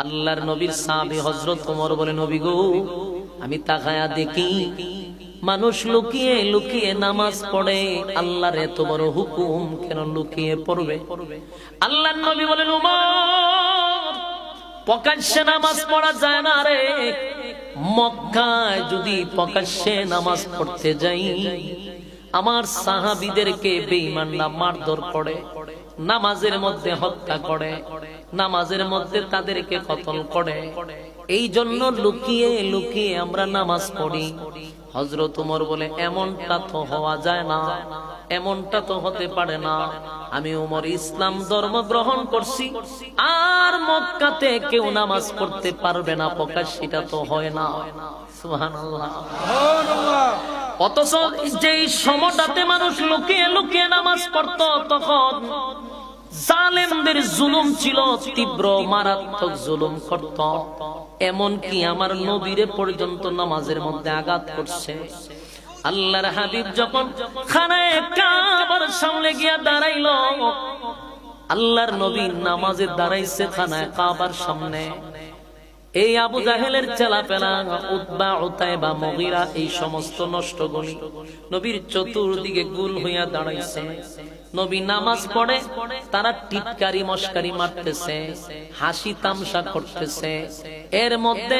আল্লাহর নবীর সাহাবী হযরত ওমর বলে, নবী গো, আমি তাকায়া দেখি মানুষ লুকিয়ে লুকিয়ে নামাজ পড়ে, আল্লাহর এত বড় হুকুম কেন লুকিয়ে পড়বে? আল্লাহর নবী বলেন, ওমর, প্রকাশ্যে নামাজ পড়া যায় না রে। মক্কায় যদি প্রকাশ্যে নামাজ পড়তে যাই, আমার সাহাবীদেরকে বেঈমানরা মারধর করে, নামাজের মধ্যে হত্যা করে, নামাজের মধ্যে তাদেরকে কতল করে। এই জন্য লুকিয়ে লুকিয়ে আমরা নামাজ পড়ি। হযরত ওমর বলে, এমনটা তো হওয়া যায় না, এমনটা তো হতে পারে না। আমি ওমর ইসলাম ধর্ম গ্রহণ করছি, আর মক্কাতে কেউ নামাজ পড়তে পারবে না, প্রকাশ্যটা তো হয় না। সুবহানাল্লাহ। অথচ যেই সময়টাতে মানুষ লুকিয়ে লুকিয়ে নামাজ পড়তো, তখন জালেমদের জুলুম ছিল তীব্র, মারাত্মক জুলুম করত। এমন কি আমার নবীরে পর্যন্ত নামাজের মধ্যে আঘাত করছে। আল্লাহর হাবিব যখন খানায়ে কাবার সামনে গিয়া দাঁড়াইলো, আল্লাহর নবী নামাজে দাঁড়াইছে খানায়ে কাবার সামনে। এই আবু জাহেলের চেলাপেলা, উতবা, উতাইবা, মুগীরা, এই সমস্ত নষ্টগুলি নবীর চতুর্দিকে গুল হইয়া দাঁড়াইছে। নবী নামাজ পড়ে, তারা টিটকারি মস্কারি মারতেছে, হাসি তামসা করতেছে। এর মধ্যে